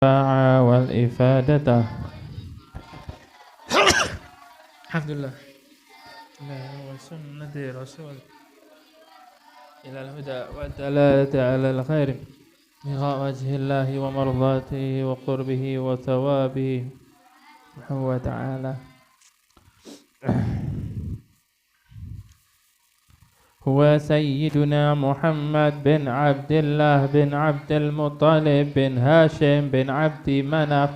والإفادة. الحمد لله وسنة رسول إلى الهدى والدلالة على الخير بغاء وجه الله ومرضاته وقربه وثوابه سبحانه وتعالى. هو سيدنا محمد بن عبد الله بن عبد المطلب بن هاشم بن عبد مناف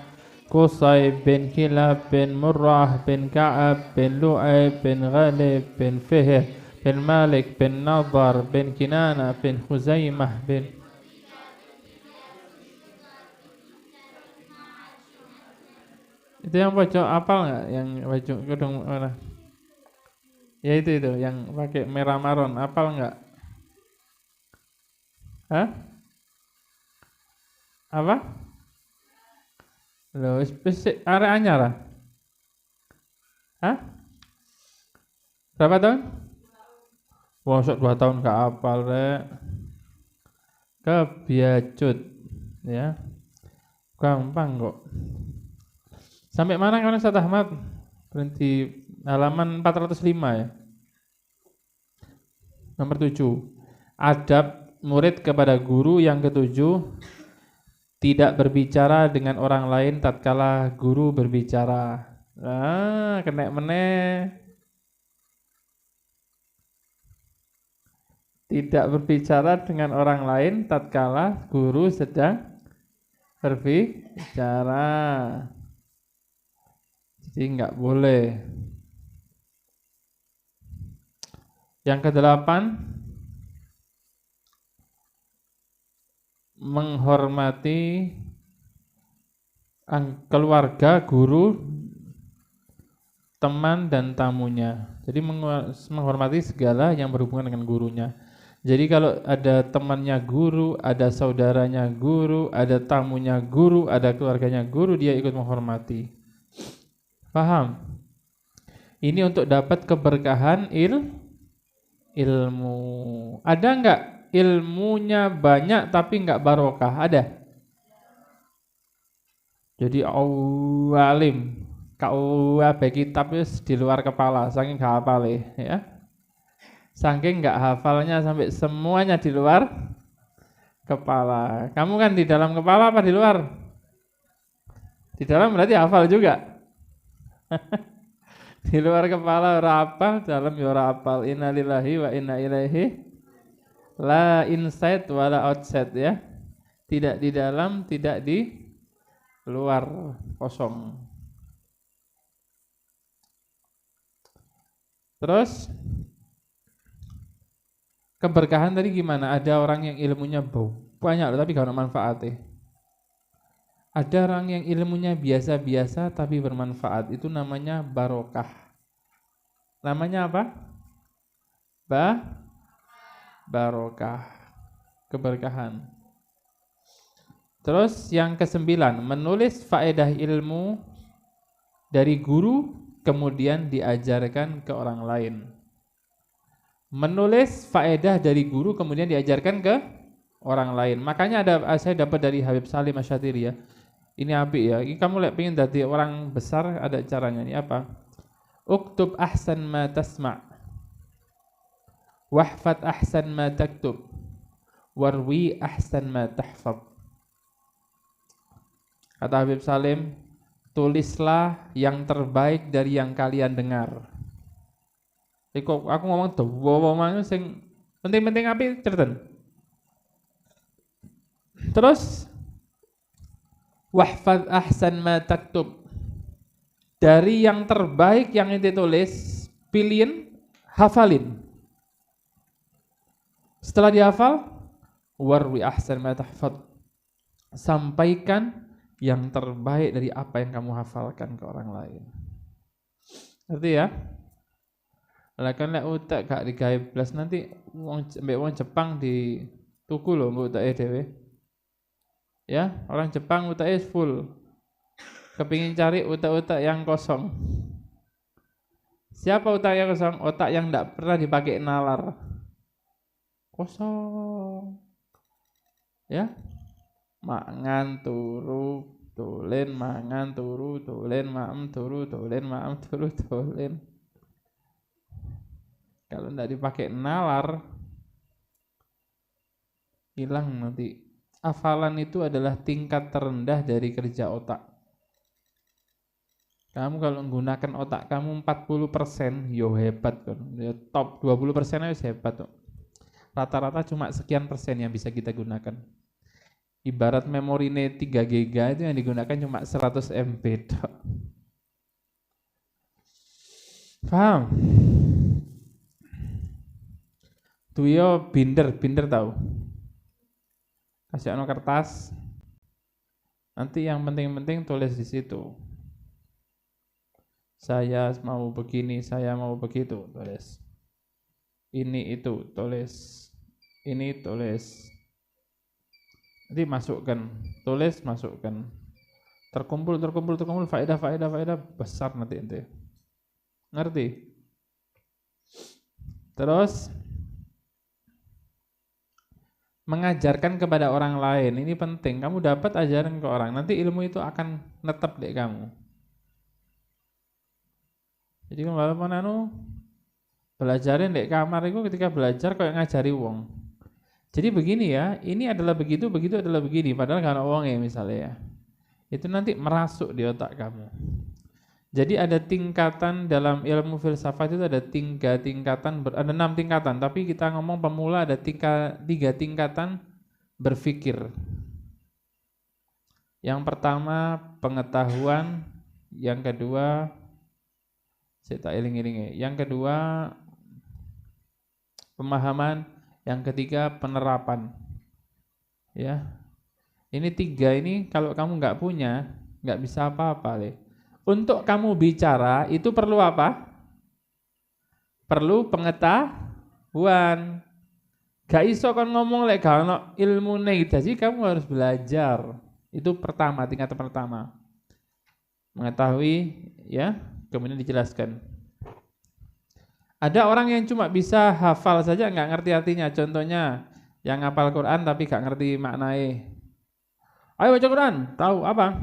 قصي بن كلاب بن مرة بن كعب بن لؤي بن غالب بن فهر بن مالك بن نضر بن كنانة بن خزيمة بن itu yang pojok apal nggak? Yang pojok gedung mana? Ya itu yang pakai merah maron apal nggak? Hah? Apa? Loh, area anyar lah. Hah? Berapa tahun? Masuk 2 tahun gak apal rek. Kebiacut ya. Gampang kok. Sampai mana kawan Ustaz Ahmad? Berhenti halaman 405 ya. Nomor 7. Adab murid kepada guru yang ketujuh, tidak berbicara dengan orang lain tatkala guru berbicara. Kena meneh. Tidak berbicara dengan orang lain tatkala guru sedang berbicara. Jadi enggak boleh. Yang ke-8, menghormati keluarga, guru, teman dan tamunya. Jadi menghormati segala yang berhubungan dengan gurunya. Jadi kalau ada temannya guru, ada saudaranya guru, ada tamunya guru, ada keluarganya guru, dia ikut menghormati. Paham? Ini untuk dapat keberkahan ilmu. Ada enggak ilmunya banyak tapi enggak barokah? Ada? Jadi alim, kau kitab di luar kepala, saking gak hafal ya. Saking enggak hafalnya sampai semuanya di luar kepala. Kamu kan di dalam kepala apa di luar? Di dalam berarti hafal juga. Di luar kepala ora hafal, dalam ya ora hafal. Innalillahi wa inna ilaihi, la inside wala outside ya. Tidak di dalam, tidak di luar, kosong. Terus keberkahan tadi gimana? Ada orang yang ilmunya banyak tapi gak ada manfaatnya. Ada orang yang ilmunya biasa-biasa tapi bermanfaat. Itu namanya barokah. Namanya apa? Barokah. Keberkahan. Terus yang ke-9, menulis faedah ilmu dari guru kemudian diajarkan ke orang lain. Menulis faedah dari guru kemudian diajarkan ke orang lain. Makanya saya dapat dari Habib Salim Asy-Syatiri ya. Ini apik ya. Ini kamu pengen jadi orang besar, ada caranya. Ini apa? Uktub ahsan ma tasma' wahfad ahsan ma taktub warwi ahsan ma tahfad. Kata Habib Salim, tulislah yang terbaik dari yang kalian dengar. Aku ngomong dawa sing penting-penting apik ceriten. Terus wahfad ahsan ma taktub, dari yang terbaik yang ente tulis, pilihin, hafalin. Setelah dihafal, warwi ahsan ma tahfad, sampaikan yang terbaik dari apa yang kamu hafalkan ke orang lain. Ngerti ya? Lah kan lek utek gak digawe blas nanti wong Jepang di tuku lho mbok uteke dhewe. Ya, orang Jepang utaknya full. Kepingin cari utak-utak yang kosong. Siapa otak yang kosong? Otak yang tidak pernah dipakai nalar. Kosong. Ya. Mangan turu dolen mangan turu dolen maem turu dolen maem turu dolen. Kalau ndak dipakai nalar hilang nanti. Hafalan itu adalah tingkat terendah dari kerja otak. Kamu kalau menggunakan otak kamu 40%, yo hebat kan. Ya, top 20% aja hebat kok. Rata-rata cuma sekian persen yang bisa kita gunakan. Ibarat memori 3 GB itu yang digunakan cuma 100 MB. Paham? Tuh yo binder tahu. Kasih ono kertas. Nanti yang penting-penting tulis di situ. Saya mau begini, saya mau begitu, tulis. Ini itu, tulis. Ini tulis. Nanti masukkan, tulis, masukkan. Terkumpul, faedah besar nanti ente. Ngerti? Terus mengajarkan kepada orang lain, ini penting. Kamu dapat ajaran ke orang, nanti ilmu itu akan netep dek kamu. Jadi walaupun belajarin dek kamar itu ketika belajar kayak ngajari wong. Jadi begini ya, ini adalah begitu adalah begini. Padahal karena wongnya misalnya ya, itu nanti merasuk di otak kamu. Jadi ada tingkatan dalam ilmu filsafat itu ada 3 tingkatan, ada 6 tingkatan. Tapi kita ngomong pemula ada 3 tingkatan berpikir. Yang pertama pengetahuan, yang kedua saya tak iling-ilingi. Yang kedua pemahaman, yang ketiga penerapan. Ya. Ini 3 ini kalau kamu nggak punya, nggak bisa apa-apa, Le. Untuk kamu bicara itu perlu apa? Perlu pengetahuan. Gak iso kan ngomong lek gak ono ilmune, jadi kamu harus belajar. Itu pertama, tingkatan pertama. Mengetahui ya. Kemudian dijelaskan. Ada orang yang cuma bisa hafal saja nggak ngerti artinya. Contohnya yang hafal Quran tapi nggak ngerti maknanya. Ayo baca Quran, tahu apa?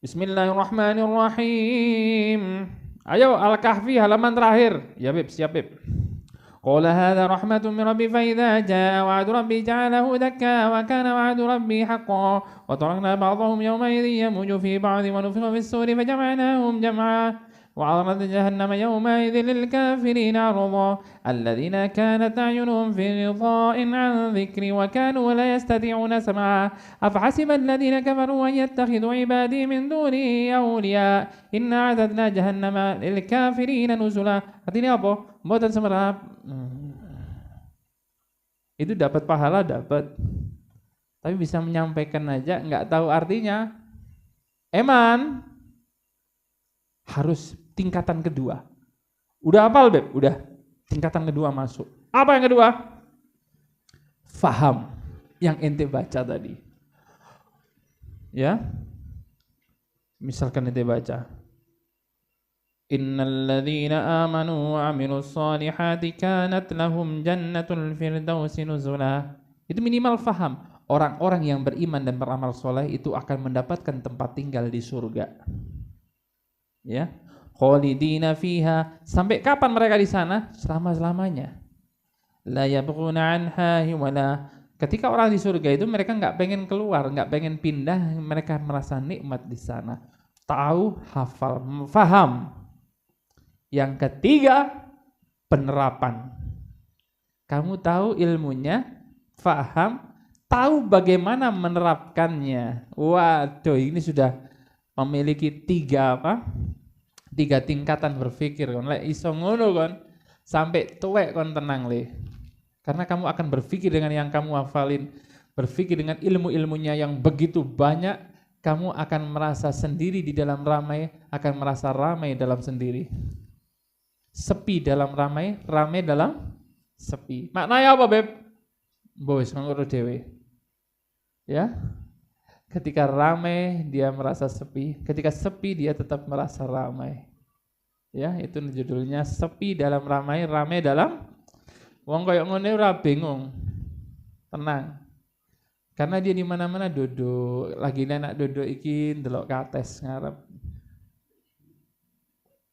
Bismillahirrahmanirrahim. Ayo Al-Kahfi halaman terakhir. Ya Bib, siap Bib. Qala hadza rahmatun min rabbi fa idza jaa wa'du rabbi ja'alahu dakka wa kana wa'du rabbi haqqan wa tarakna ba'dahum yawma idhin yamuju fi ba'd wa nufikha fis suri fa jama'nahum jam'a wa 'aradat jahannama yawma idhin lil kafirin 'arada alladhina kanat a'yunuhum fi ghita'in 'an dhikri wa kanu la yastati'una sam'a afahasiba alladhina kafaru an yattakhidhu 'ibadi min duni awliya inna 'adadna jahannama lil kafirin nuzula. Artinya apa? Mboten semerap. Itu dapat pahala, dapat. Tapi bisa menyampaikan aja nggak tahu artinya. Eman harus tingkatan kedua. Udah hafal, Beb? Udah. Tingkatan kedua masuk. Apa yang kedua? Faham yang ente baca tadi. Ya. Misalkan ente baca Innal ladzina amanu wa 'amilus solihati kanat lahum jannatul firdausi nuzula. Itu minimal faham. Orang-orang yang beriman dan beramal soleh itu akan mendapatkan tempat tinggal di surga. Ya. Khalidina fiha. Sampai kapan mereka di sana? Selama-lamanya. La yabghuna anha hiwala. Ketika orang di surga itu mereka enggak pengen keluar, enggak pengen pindah, mereka merasa nikmat di sana. Tahu, hafal, faham. Yang ketiga, penerapan. Kamu tahu ilmunya, faham, tahu bagaimana menerapkannya. Waduh, ini sudah memiliki 3 tingkatan berpikir. Lek iso ngono kon, sampai tuwek kon tenang le. Karena kamu akan berpikir dengan yang kamu hafalin, berpikir dengan ilmu-ilmunya yang begitu banyak, kamu akan merasa sendiri di dalam ramai, akan merasa ramai dalam sendiri. Sepi dalam ramai, ramai dalam sepi. Maknanya apa, Beb? Bos ngurus dewe. Ya. Ketika ramai dia merasa sepi, ketika sepi dia tetap merasa ramai. Ya, itu judulnya sepi dalam ramai, ramai dalam wong koyo ngene ora bingung. Tenang. Karena dia di mana-mana duduk, lagi enak duduk iki ndelok kates ngarep.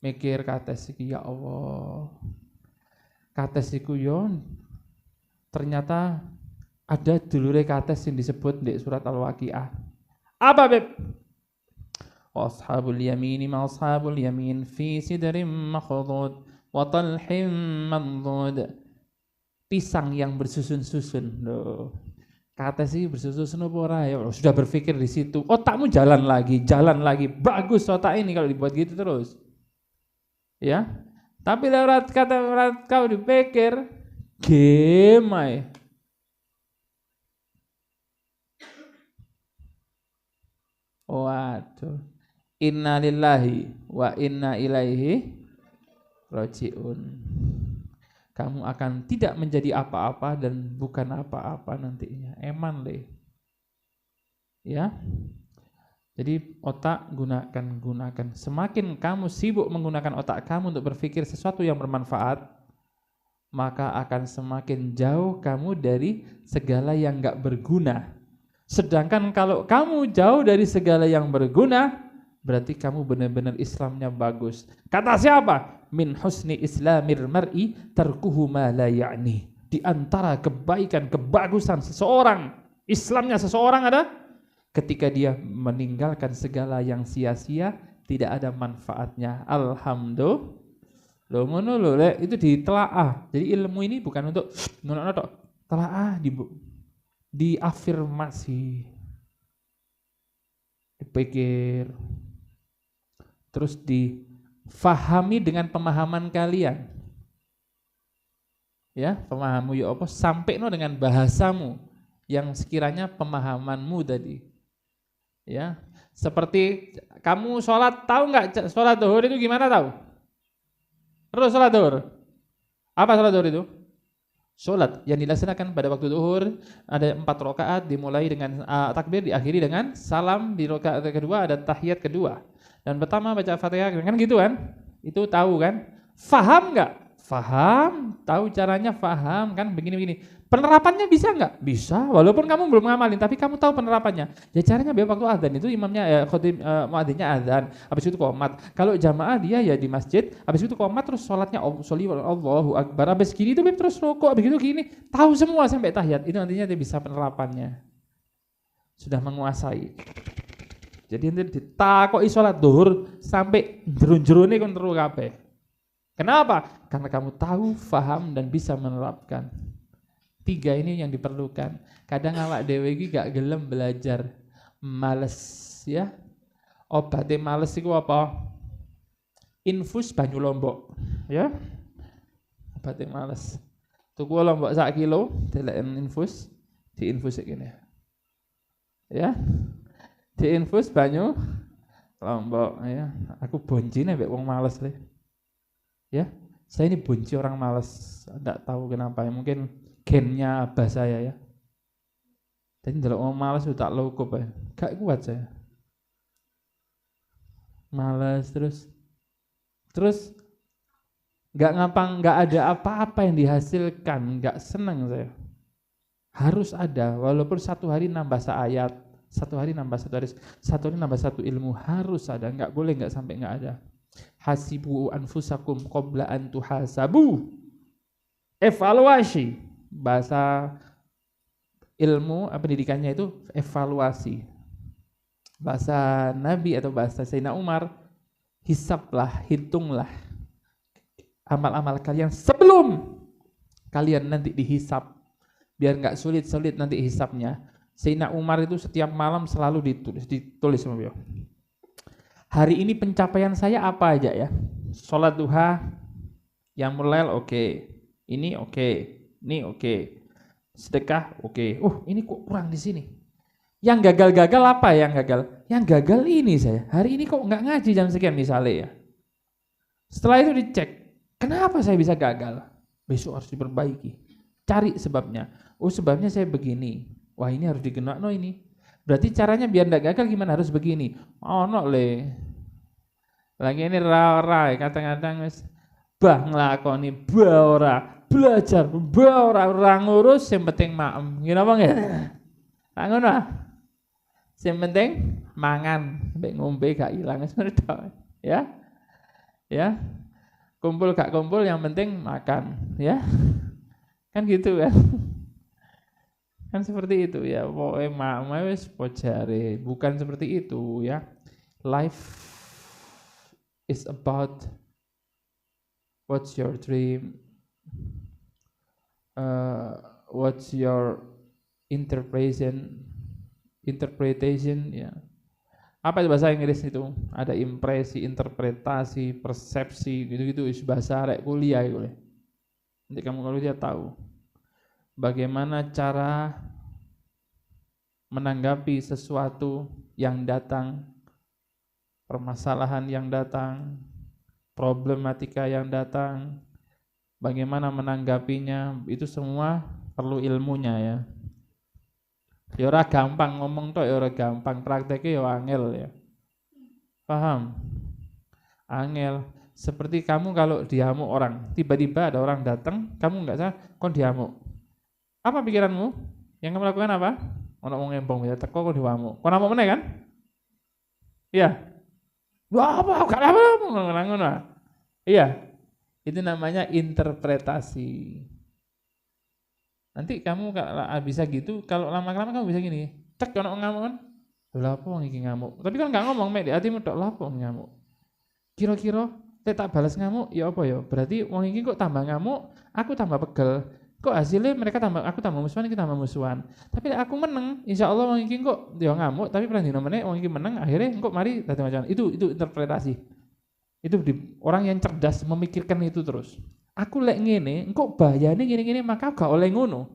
Mikir kates iki ya Allah. Kates iku yo ternyata ada dulure kates yang disebut di surat Al-Waqiah. Apa, Beb? Ashabul yamini ma ashabul yamin fi sidrin makhdud wa talhim mamdud. Pisang yang bersusun-susun. Loh. Kates sih bersusun-susun apa ora ya? Sudah berpikir di situ. Otakmu jalan lagi. Bagus otak ini kalau dibuat gitu terus. Ya. Tapi lewat kata kau dipikir gemai. Waduh. Inna lillahi wa inna ilaihi rajiun. Kamu akan tidak menjadi apa-apa dan bukan apa-apa nantinya. Eman le. Ya. Jadi otak gunakan. Semakin kamu sibuk menggunakan otak kamu untuk berpikir sesuatu yang bermanfaat, maka akan semakin jauh kamu dari segala yang enggak berguna. Sedangkan kalau kamu jauh dari segala yang berguna, berarti kamu benar-benar Islamnya bagus. Kata siapa? Min husni islamir mar'i tarkuhu ma la ya'ni. Di antara kebaikan, kebagusan seseorang, Islamnya seseorang ada ketika dia meninggalkan segala yang sia-sia, tidak ada manfaatnya. Alhamdulillah. Loh ngono lho, itu ditelaah. Jadi ilmu ini bukan untuk ngono tok. Telaah diafirmasi. Dipikir. Terus difahami dengan pemahaman kalian. Ya, pemahamu ya apa sampai no dengan bahasamu yang sekiranya pemahamanmu tadi. Ya, seperti kamu sholat, tahu nggak sholat zuhur itu gimana tahu? Terus sholat zuhur. Apa sholat zuhur itu? Sholat yang dilaksanakan pada waktu zuhur ada 4 rakaat, dimulai dengan takbir, diakhiri dengan salam, di rakaat kedua ada tahiyat kedua. Dan pertama baca Fatihah, kan gitu kan? Itu tahu kan? Faham nggak? Faham, tahu caranya, faham kan begini-begini. Penerapannya bisa nggak? Bisa, walaupun kamu belum ngamalin, tapi kamu tahu penerapannya. Ya caranya biar waktu azan itu imamnya muadzinnya azan, habis itu qomat. Kalau jamaah dia ya di masjid, habis itu qomat terus sholatnya sholli Allahu Akbar. Habis gini itu terus rukuk, habis itu gini, tahu semua sampai tahiyat. Itu nantinya dia bisa penerapannya. Sudah menguasai. Jadi nanti ditakoki sholat zuhur sampai jerun-jerune kon terus kabeh. Kenapa? Karena kamu tahu, faham dan bisa menerapkan. 3 ini yang diperlukan. Kadang awak dhewe iki gak gelem belajar, males ya. Obatnya males itu apa? Infus banyu lombok, ya. Obatnya males. Tuku lombok 1 kilo, deleken infus, diinfus gini. Ya. Diinfus banyu lombok ya. Aku boncine mbek wong males le. Ya. Saya ini benci orang malas, enggak tahu kenapa ya, mungkin gennya abah saya ya. Jadi kalau orang malas itu tak lokup ya, gak kuat saya. Malas terus nggak ada apa-apa yang dihasilkan, nggak senang saya. Harus ada, walaupun 1 hari nambah seayat, 1 hari nambah 1 hadis, 1 hari nambah 1 ilmu, harus ada, nggak boleh nggak sampai nggak ada. Hasibu anfusakum qabla an tuhasabu. Evaluasi. Bahasa ilmu pendidikannya itu evaluasi. Bahasa Nabi atau bahasa Sayyidina Umar, hisablah, hitunglah amal-amal kalian sebelum kalian nanti dihisab. Biar enggak sulit-sulit nanti hisabnya. Sayyidina Umar itu setiap malam selalu ditulis sama beliau. Hari ini pencapaian saya apa aja ya? Sholat duha yang mulai oke. Ini oke. Ini oke. Sedekah oke. Ini kok kurang di sini. Yang gagal-gagal apa yang gagal? Yang gagal ini saya. Hari ini kok enggak ngaji jam sekian misalnya ya. Setelah itu dicek. Kenapa saya bisa gagal? Besok harus diperbaiki. Cari sebabnya. Sebabnya saya begini. Wah, ini harus digenakno ini. Berarti caranya biar enggak gagal gimana? Harus begini. Ono le. Lagi ini ra kadang-kadang wis nglakoni ora belajar ora ngurus yang penting maem. Ngene apa nggih? Nak ngono ah. Sing penting mangan, mbek ngombe gak ilang sebenarnya. Ya. Ya. Kumpul gak kumpul yang penting makan, ya. Kan gitu kan. Kan seperti itu ya. Pokoke mak wis pojare, bukan seperti itu ya. Life is about what's your dream, what's your interpretation ya. Apa itu bahasa Inggris itu? Ada impresi, interpretasi, persepsi, gitu-gitu. Bahasa arek kuliah itu. Nanti kamu kalau dia tahu bagaimana cara menanggapi sesuatu yang datang, permasalahan yang datang, problematika yang datang, bagaimana menanggapinya, itu semua perlu ilmunya ya. Ya ora gampang ngomong tok, ya ora gampang, prakteknya ya angel ya. Paham? Angel. Seperti kamu kalau diamuk orang, tiba-tiba ada orang datang, kamu enggak salah, kon diamuk. Apa pikiranmu? Yang kamu lakukan apa? Ono wong ngembong ya teko kon diamuk. Kon amuk meneh kan? Iya. Wah, apa? Gak apa ngono. Iya. Itu namanya interpretasi. Nanti kamu kalau bisa gitu, kalau lama-lama kamu bisa gini, cek ono ngamuk kan, lha apa wong iki ngamuk. Tapi kan enggak ngomong mek di atimu tok, lha apa ngamuk. Kira-kira tak balas ngamuk ya apa ya? Berarti wong iki kok tambah ngamuk, aku tambah pegel. Kok hasilnya mereka tambah, aku tambah musuhan, kita tambah musuhan. Tapi aku menang, insyaallah wong iki kok ya ngamuk, tapi pernah dino meneh wong iki menang, akhirnya kok mari dadi macam itu interpretasi. Itu orang yang cerdas memikirkan itu terus. Aku lek ngene, engko bahayane gini-gini maka gak oleh ngono.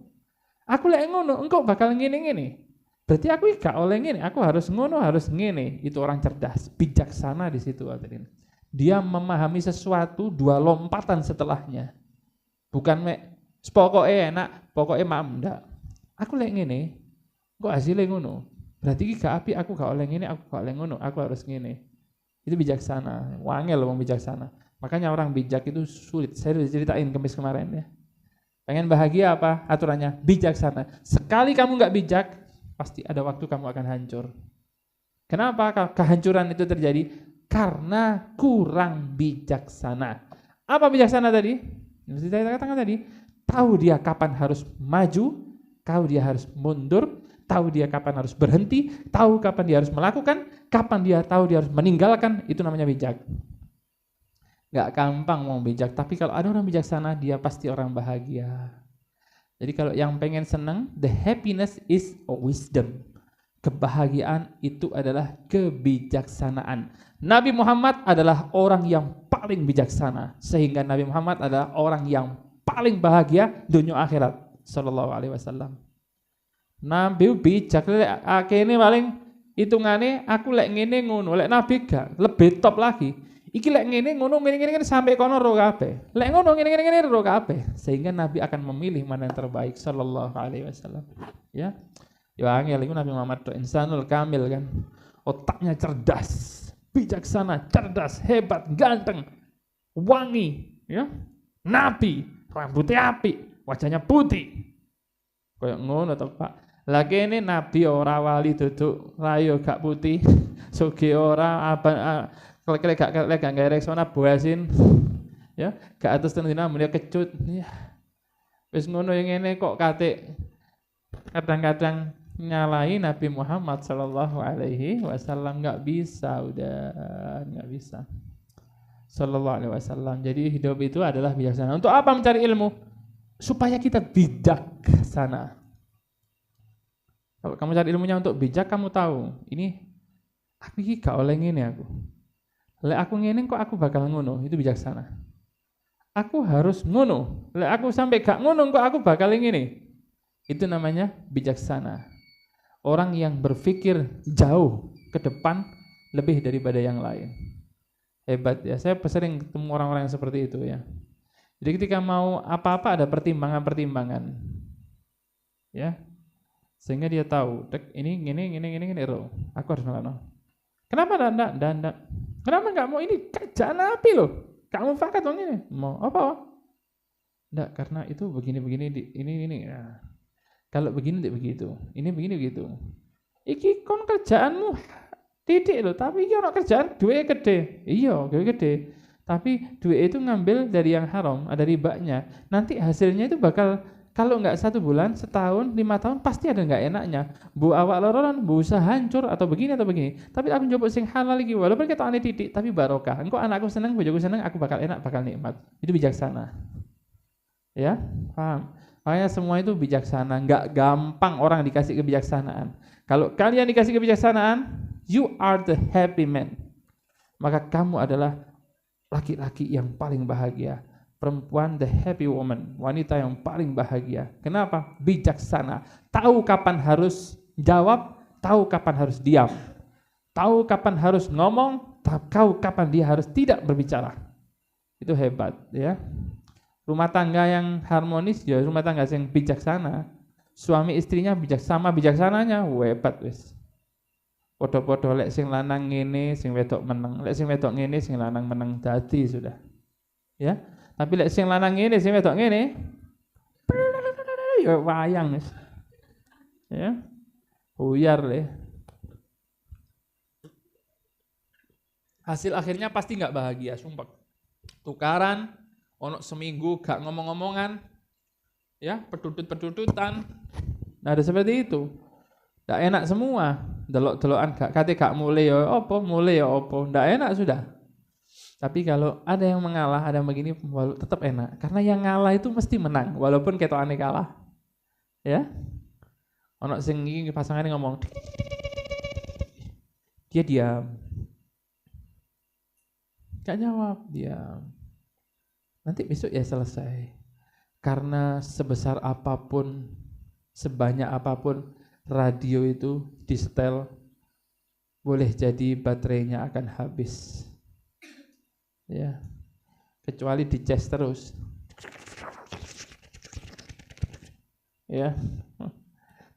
Aku lek ngono, engko bakal ngene-ngene. Berarti aku gak oleh ngene, aku harus ngono, harus ngene. Itu orang cerdas, bijaksana di situ hadirin. Dia memahami sesuatu dua lompatan setelahnya. Bukan mek pokoknya enak, pokoknya maem ndak. Aku lek ngene, engko hasilnya ngono. Berarti gak api, aku gak oleh ngene, aku gak oleh ngono, aku harus ngene. Itu bijaksana, wangel wong bijaksana. Makanya orang bijak itu sulit. Saya udah ceritain kemis kemarin ya. Pengen bahagia apa? Aturannya bijaksana. Sekali kamu nggak bijak, pasti ada waktu kamu akan hancur. Kenapa kehancuran itu terjadi? Karena kurang bijaksana. Apa bijaksana tadi? Yang saya katakan tadi, tahu dia kapan harus maju, tahu dia harus mundur, tahu dia kapan harus berhenti, tahu kapan dia harus melakukan, kapan dia tahu dia harus meninggalkan, itu namanya bijak. Gak gampang mau bijak, tapi kalau ada orang bijaksana, dia pasti orang bahagia. Jadi kalau yang pengen senang, the happiness is wisdom. Kebahagiaan itu adalah kebijaksanaan. Nabi Muhammad adalah orang yang paling bijaksana, sehingga Nabi Muhammad adalah orang yang paling bahagia dunia akhirat. Sallallahu alaihi wasallam. Nabi bijak, akhirnya paling hitungannya aku lek ngene ngono, lek Nabi gak lebih top lagi. Iki lek ngene ngono ngene sampai kono ro kabeh. Lek ngono ngene ro kabeh. Sehingga Nabi akan memilih mana yang terbaik sallallahu alaihi wasallam. Ya. Ya angel iku Nabi Muhammad itu insanul kamil kan. Otaknya cerdas, bijaksana, cerdas, hebat, ganteng, wangi, ya. Nabi, rambutnya apik, wajahnya putih. Kayak ngono to, Pak. Lah kene Nabi ora wali duduk rayo gak putih, sugih ora Kalau gak reksona buasin, ya, gak atus tendina mulai kecut, ya, wis ngono yang ini kok kate kadang-kadang nyalain Nabi Muhammad Sallallahu Alaihi Wasallam nggak bisa, udah nggak bisa. Sallallahu Alaihi Wasallam. Jadi hidup itu adalah bijaksana. Untuk apa mencari ilmu? Supaya kita bijaksana. Kalau kamu cari ilmunya untuk bijak, kamu tahu ini aku ini gak oleh ngene aku. Lek aku ngene kok aku bakal ngono, itu bijaksana. Aku harus ngono. Lek aku sampai gak ngono kok aku bakal ngene. Itu namanya bijaksana. Orang yang berpikir jauh ke depan lebih daripada yang lain. Hebat ya. Saya sering ketemu orang-orang yang seperti itu ya. Jadi ketika mau apa-apa ada pertimbangan-pertimbangan. Ya. Sehingga dia tahu, ini ro. Aku harus melakukan. Kenapa enggak? Kenapa enggak mau ini? Kerjaan Nabi loh. Kamu fakat dong ini. Mau apa? Enggak, karena itu begini ini. Ya. Kalau begini tidak begitu, ini begini begitu. Iki kon kerjaanmu titik loh, tapi iki ono kerjaan duit gede. Iya, duit gede. Tapi duit itu ngambil dari yang haram, ada ribanya. Nanti hasilnya itu bakal kalau nggak 1 bulan, setahun, 5 tahun pasti ada nggak enaknya. Bu awak lororan, bu usaha hancur atau begini atau begini. Tapi aku coba sing halal lagi, walaupun kita aneh titik, tapi barokah. Engkau anakku seneng, bojoku seneng, aku bakal enak, bakal nikmat. Itu bijaksana. Ya, paham? Makanya semua itu bijaksana, nggak gampang orang dikasih kebijaksanaan. Kalau kalian dikasih kebijaksanaan, you are the happy man. Maka kamu adalah laki-laki yang paling bahagia. Perempuan the happy woman, wanita yang paling bahagia. Kenapa? Bijaksana. Tahu kapan harus jawab, tahu kapan harus diam. Tahu kapan harus ngomong, tahu kapan dia harus tidak berbicara. Itu hebat, ya. Rumah tangga yang harmonis ya rumah tangga yang bijaksana. Suami istrinya bijaksananya hebat wis. Podo-podo lek sing lanang ngene sing wedok meneng, lek sing wedok ngene sing lanang meneng dadi sudah. Ya. Tapi lek sing lanang ngene sing wedok ngene ya wayang wis. Ya. Buyar le. Hasil akhirnya pasti enggak bahagia, sumpah. Tukaran ono seminggu gak ngomong-ngomongan, ya pedutut-pedututan. Nah ada seperti itu, gak enak semua. Delok-delokan gak mulai ya opo, gak enak sudah. Tapi kalau ada yang mengalah, ada yang begini, tetap enak. Karena yang ngalah itu mesti menang, walaupun ketokane kalah. Ya, ono sing iki pasangannya ngomong, dia diam, gak jawab, diam. Nanti besok ya selesai. Karena sebesar apapun, sebanyak apapun radio itu disetel, boleh jadi baterainya akan habis. Ya. Kecuali dicas terus. Ya.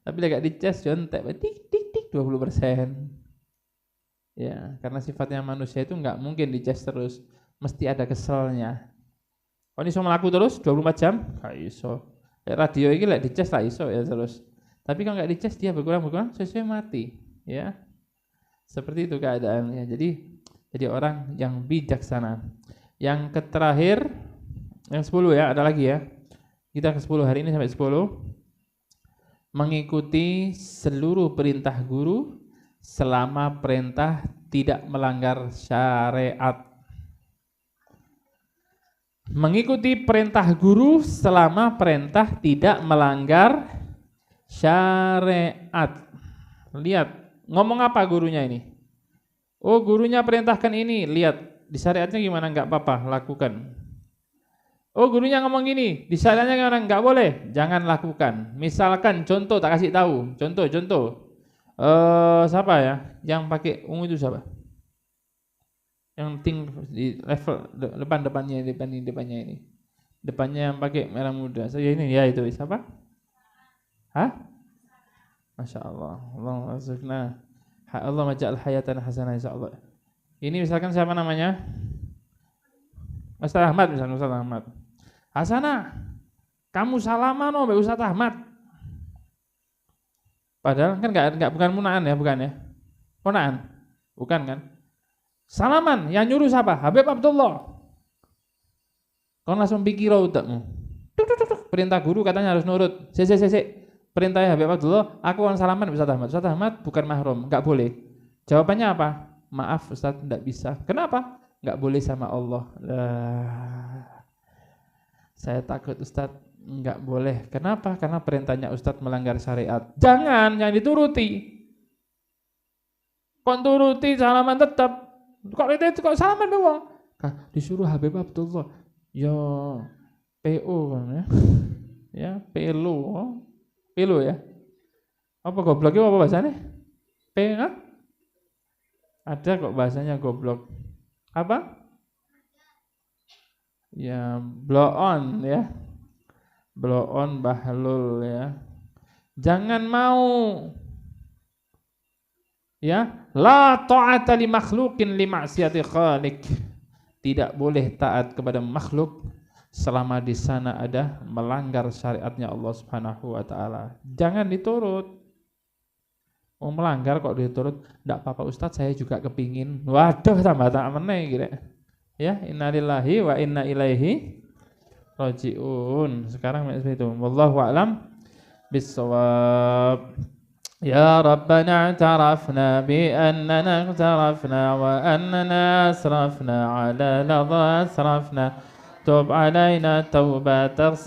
Tapi lek dicas jontek tik tik tik 20%. Ya, karena sifatnya manusia itu enggak mungkin dicas terus, mesti ada keselnya. Kau iso melaku terus 24 jam? Gak iso. Radio ini lek dicas lah iso ya terus. Tapi kalau nggak dicas dia berkurang sesuai mati, ya. Seperti itu keadaannya. Jadi orang yang bijaksana. Yang terakhir, yang 10 ya, ada lagi ya. Kita ke 10 hari ini sampai 10. Mengikuti seluruh perintah guru selama perintah tidak melanggar syariat. Mengikuti perintah guru selama perintah tidak melanggar syariat. Lihat, ngomong apa gurunya ini? Oh, gurunya perintahkan ini, lihat di syariatnya gimana, enggak apa-apa, lakukan. Oh, gurunya ngomong gini, di syariatnya gimana, enggak boleh, jangan lakukan. Misalkan contoh, tak kasih tahu, contoh. Siapa ya? Yang pakai ungu itu siapa? Yang di level depannya ini. Depannya yang pakai merah muda. Saya ini ya itu siapa? Hah? Masya Allah. Allah azukna. Allah maja'al hayatan hasanah insyaallah. Ini misalkan siapa namanya? Ustaz Ahmad misalnya, Ustaz Ahmad. Hasanah, kamu salaman loh Mbak Ustaz Ahmad. Padahal kan enggak bukan munaan ya, bukan ya? Munaan. Bukan kan? Salaman, yang nyuruh siapa? Habib Abdullah. Kau langsung pikir utakmu. Perintah guru katanya harus nurut. Perintahnya Habib Abdullah, aku orang salaman Ustaz Ahmad. Ustaz Ahmad bukan mahrum, enggak boleh. Jawabannya apa? Maaf Ustaz, enggak bisa. Kenapa? Enggak boleh sama Allah. Saya takut Ustaz, enggak boleh. Kenapa? Karena perintahnya Ustaz melanggar syariat. Jangan dituruti. Kau turuti salaman tetap. Kok salaman doang? Disuruh Habib Abdullah. Ya PO kan ya. Ya, PLO. PLO ya. Apa goblok itu apa bahasanya? P ha? Ada kok bahasanya goblok. Apa? Ya, blow on ya. Blow on bahlul ya. Jangan mau ya, la ta'ata li makhluqin li ma'siyati khaliq. Tidak boleh taat kepada makhluk selama di sana ada melanggar syariatnya Allah Subhanahu wa taala. Jangan diturut. Mau melanggar kok diturut, enggak apa-apa Ustadz, saya juga kepingin. Waduh, tambah tak meneh gitu. Ya, innalillahi wa inna ilaihi rajiun. Sekarang seperti itu. Wallahu a'lam bissawab. Ya Rabbana i'tarafna bi annana i'tarafna wa annana asrafna ala ladha asrafna. Tub alaina tawbatan